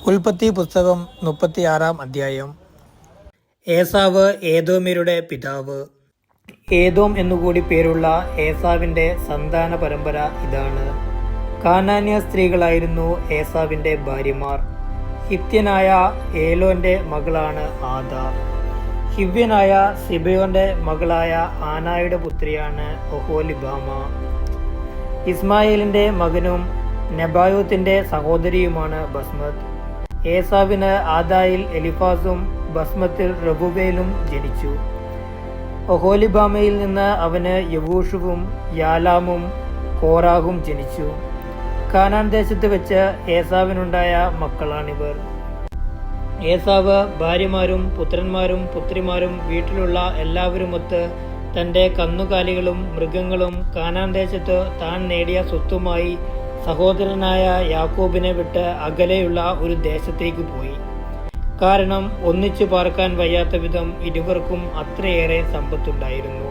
ഉൽപ്പത്തി പുസ്തകം 36 അധ്യായം. ഏസാവ് ഏദോമ്യരുടെ പിതാവ്. ഏദോം എന്നുകൂടി പേരുള്ള ഏസാവിന്റെ സന്താന പരമ്പര ഇതാണ്. കാനാന്യ സ്ത്രീകളായിരുന്നു ഏസാവിന്റെ ഭാര്യമാർ. ഹിത്യനായ ഏലോന്റെ മകളാണ് ആദ. ഹിവ്യനായ സിബയോന്റെ മകളായ ആനായുടെ പുത്രിയാണ് ഒഹോലിബാമ. ഇസ്മായേലിന്റെ മകനും നെബായോത്തിന്റെ സഹോദരിയുമാണ് ബസ്മത്ത്. ഏസാവിന് ആദായിൽ എലിഫാസും ബസ്മത്തിൽ റെബുവേലും ജനിച്ചു. ഒഹോലിബാമയിൽ നിന്ന് അവന് യവൂഷുവും യാലാമും കോറാഹും ജനിച്ചു. കാനാൻ ദേശത്ത് വെച്ച് ഏസാവിനുണ്ടായ മക്കളാണിവർ. ഏസാവ് ഭാര്യമാരും പുത്രന്മാരും പുത്രിമാരും വീട്ടിലുള്ള എല്ലാവരുമൊത്ത് തൻ്റെ കന്നുകാലികളും മൃഗങ്ങളും കാനാൻ ദേശത്ത് താൻ നേടിയ സ്വത്തുമായി സഹോദരനായ യാക്കോബിനെ വിട്ട് അകലെയുള്ള ഒരു ദേശത്തേക്ക് പോയി. കാരണം ഒന്നിച്ചു പാർക്കാൻ വയ്യാത്ത വിധം ഇരുവർക്കും അത്രയേറെ സമ്പത്തുണ്ടായിരുന്നു.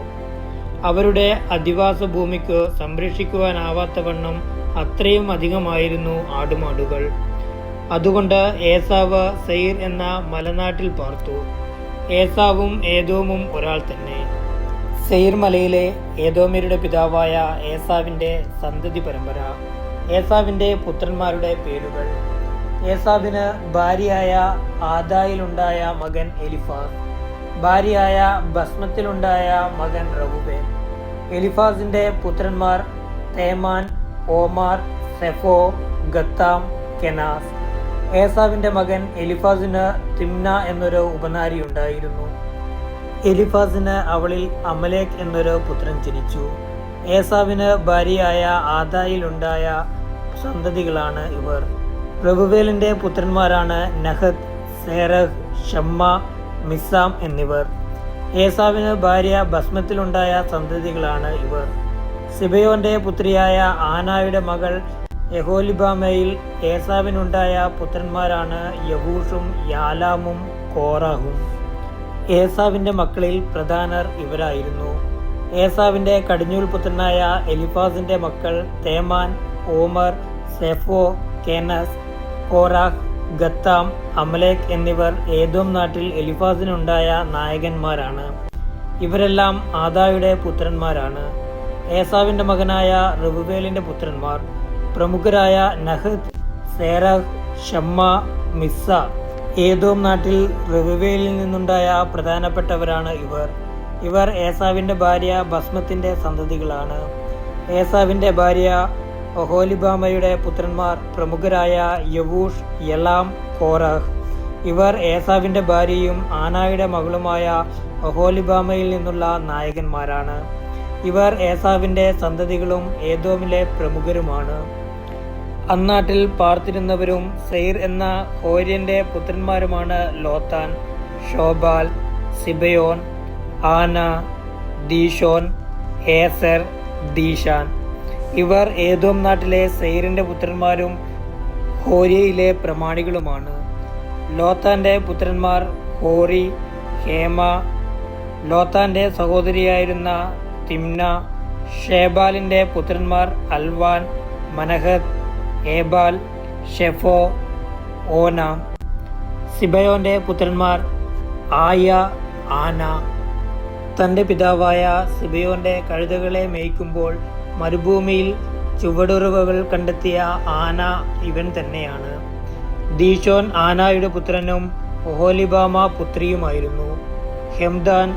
അവരുടെ അധിവാസ ഭൂമിക്ക് സംരക്ഷിക്കുവാനാവാത്തവണ്ണം അത്രയും അധികമായിരുന്നു ആടുമാടുകൾ. അതുകൊണ്ട് ഏസാവ് സെയിർ എന്ന മലനാട്ടിൽ പാർത്തു. ഏസാവും ഏദോമും ഒരാൾ തന്നെ. സെയിർ മലയിലെ ഏദോമ്യരുടെ പിതാവായ ഏസാവിന്റെ സന്തതി പരമ്പര. ഏസാവിന്റെ പുത്രന്മാരുടെ പേരുകൾ. ഏസാവിന് ഭാര്യയായ ആദായിലുണ്ടായ മകൻ എലിഫാസ്, ഭാര്യയായ ബസ്മത്തിലുണ്ടായ മകൻ റെബൂവേൽ. എലിഫാസിന്റെ പുത്രന്മാർ തേമാൻ, ഓമാർ, സെഫോ, ഗത്താം, കെനാസ്. ഏസാവിന്റെ മകൻ എലിഫാസിന് തിമ്ന എന്നൊരു ഉപനാരി ഉണ്ടായിരുന്നു. എലിഫാസിന് അവളിൽ അമലേക് എന്നൊരു പുത്രൻ ജനിച്ചു. ഏസാവിന് ഭാര്യയായ ആദായിലുണ്ടായ സന്തതികളാണ് ഇവർ. റെബുവേലിന്റെ പുത്രന്മാരാണ് നഹത്ത്, സേരഹ്, ഷമ്മ, മിസാം എന്നിവർ. ഏസാവിന് ഭാര്യ ബസ്മത്തിലുണ്ടായ സന്തതികളാണ് ഇവർ. സിബയോന്റെ പുത്രിയായ ആനായുടെ മകൾ യഹോലിബാമയിൽ ഏസാവിനുണ്ടായ പുത്രന്മാരാണ് യവൂഷും യാലാമും കോറാഹും. ഏസാവിന്റെ മക്കളിൽ പ്രധാനർ ഇവരായിരുന്നു. ഏസാവിന്റെ കടിഞ്ഞൂൽ പുത്രനായ എലിഫാസിന്റെ മക്കൾ തേമാൻ, ഓമർ, സെഫോ, കെനസ്, കോറാഹ്, ഗത്താം, അമലേക് എന്നിവർ ഏദോം നാട്ടിൽ എലിഫാസിനുണ്ടായ നായകന്മാരാണ്. ഇവരെല്ലാം ആദായുടെ പുത്രന്മാരാണ്. ഏസാവിന്റെ മകനായ റെബുവേലിന്റെ പുത്രന്മാർ പ്രമുഖരായ നഹത്ത്, സേരഹ്, ഷമ്മ, മിസ്സ. ഏദോം നാട്ടിൽ റെബുവേലിൽ നിന്നുണ്ടായ പ്രധാനപ്പെട്ടവരാണ് ഇവർ. ഇവർ ഏസാവിന്റെ ഭാര്യ ബസ്മത്തിന്റെ സന്തതികളാണ്. ഏസാവിന്റെ ഭാര്യ ഒഹോലിബാമയുടെ പുത്രന്മാർ പ്രമുഖരായ യവൂഷ്, യലാം, കോറഹ്. ഇവർ ഏസാവിന്റെ ഭാര്യയും ആനായുടെ മകളുമായ ഒഹോലിബാമയിൽ നിന്നുള്ള നായകന്മാരാണ്. ഇവർ ഏസാവിന്റെ സന്തതികളും ഏദോമിലെ പ്രമുഖരുമാണ്. അന്നാട്ടിൽ പാർത്തിരുന്നവരും സെയിർ എന്ന ഹോര്യന്റെ പുത്രന്മാരുമാണ് ലോത്താൻ, ഷോബാൽ, സിബയോൻ, ആന, ദീഷോൻ, ഏസർ, ദീഷാൻ. ഇവർ ഏദോം നാട്ടിലെ സെയിറിന്റെ പുത്രന്മാരും ഹോര്യയിലെ പ്രമാണികളുമാണ്. ലോത്താന്റെ പുത്രന്മാർ ഹോറി, ഹേമ. ലോത്താന്റെ സഹോദരിയായിരുന്ന തിമ്ന. ഷേബാലിന്റെ പുത്രന്മാർ അൽവാൻ, മനഹത്ത്, ഏബാൽ, ഷെഫോ, ഓനാം. സിബയോന്റെ പുത്രന്മാർ ആയ, ആന. തൻ്റെ പിതാവായ സിബയോന്റെ കഴുതകളെ മേയ്ക്കുമ്പോൾ മരുഭൂമിയിൽ ചുവടുറവുകൾ കണ്ടെത്തിയ ആന ഇവൻ തന്നെയാണ്. ദീഷോൻ ആനായുടെ പുത്രനും ഒഹോലിബാമ പുത്രിയുമായിരുന്നു. ഹെംദാൻ,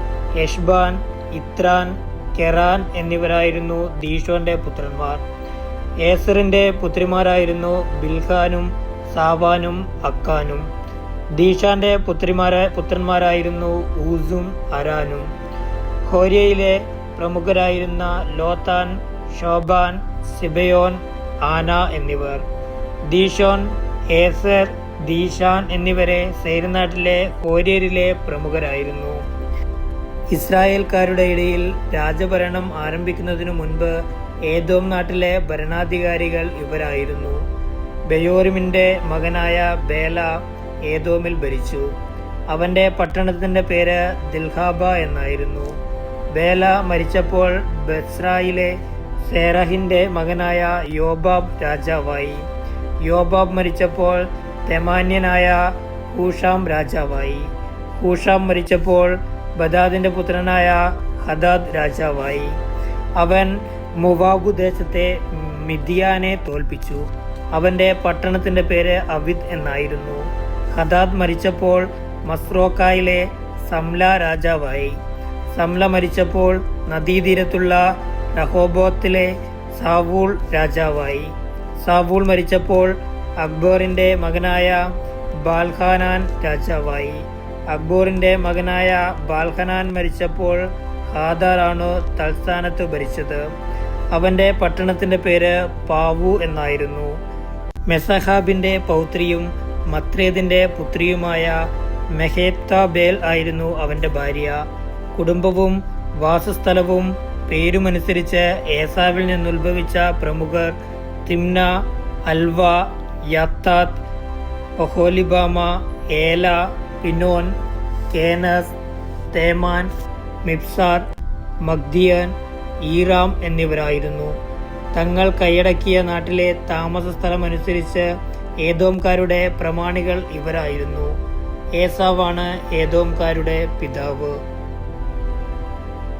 എഷ്ബാൻ, ഇത്രാൻ, കെറാൻ എന്നിവരായിരുന്നു ദീഷോന്റെ പുത്രന്മാർ. ഏസറിന്റെ പുത്രിമാരായിരുന്നു ബിൽഹാനും സാവാനും അക്കാനും. ദീഷാന്റെ പുത്രന്മാരായിരുന്നു ഊസും അരാനും. ഹോര്യയിലെ പ്രമുഖരായിരുന്ന ലോത്താൻ, ഷോബാൻ, സിബയോൻ, ആന എന്നിവർ. ദീഷോൻ, ഏസർ, ദീഷാൻ എന്നിവരെ സെയിർ നാട്ടിലെ ഹോര്യരിലെ പ്രമുഖരായിരുന്നു. ഇസ്രായേൽക്കാരുടെ ഇടയിൽ രാജഭരണം ആരംഭിക്കുന്നതിനു മുൻപ് ഏദോം നാട്ടിലെ ഭരണാധികാരികൾ ഇവരായിരുന്നു. ബെയോരിമിന്റെ മകനായ ബേല ഏദോമിൽ ഭരിച്ചു. അവന്റെ പട്ടണത്തിന്റെ പേര് ദിൽഹാബ എന്നായിരുന്നു. ബേല മരിച്ചപ്പോൾ ബസ്രായിലെ സേറഹിന്റെ മകനായ യോബാബ് രാജാവായി. യോബാബ് മരിച്ചപ്പോൾ തെമാന്യനായ ഹൂഷാം രാജാവായി. ഹൂഷാം മരിച്ചപ്പോൾ ബദാദിന്റെ പുത്രനായ ഹദാദ് രാജാവായി. അവൻ മോവാബ് ദേശത്തെ മിദ്യാനെ തോൽപ്പിച്ചു. അവന്റെ പട്ടണത്തിന്റെ പേര് അവിദ് എന്നായിരുന്നു. ഹദാദ് മരിച്ചപ്പോൾ മസ്രോക്കായിലെ സംല രാജാവായി. സംല മരിച്ചപ്പോൾ നദീതീരത്തുള്ള രഹോബോത്തിലെ സാവൂൾ രാജാവായി. സാവൂൾ മരിച്ചപ്പോൾ അക്ബറിന്റെ മകനായ ബാൽഹാനാൻ രാജാവായി. അക്ബറിന്റെ മകനായ ബാൽഹനാൻ മരിച്ചപ്പോൾ ഹാദാറാണ് തൽസ്ഥാനത്ത് ഭരിച്ചത്. അവന്റെ പട്ടണത്തിന്റെ പേര് പാവു എന്നായിരുന്നു. മെസഹാബിന്റെ പൗത്രിയും മത്രേദിന്റെ പുത്രിയുമായ മെഹേത്താബേൽ ആയിരുന്നു അവന്റെ ഭാര്യ. കുടുംബവും വാസസ്ഥലവും പേരുമനുസരിച്ച് ഏസാവിൽ നിന്നുത്ഭവിച്ച പ്രമുഖർ തിമ്ന, അൽവ, യാത്താത്ത്, ഒഹോലിബാമ, ഏല, പിനോൻ, കേനസ്, തേമാൻ, മിബ്സാർ, മഗ്ദിയൻ, ഈറാം എന്നിവരായിരുന്നു. തങ്ങൾ കൈയടക്കിയ നാട്ടിലെ താമസ സ്ഥലമനുസരിച്ച് ഏദോംകാരുടെ പ്രമാണികൾ ഇവരായിരുന്നു. ഏസാവാണ് ഏദോംകാരുടെ പിതാവ്.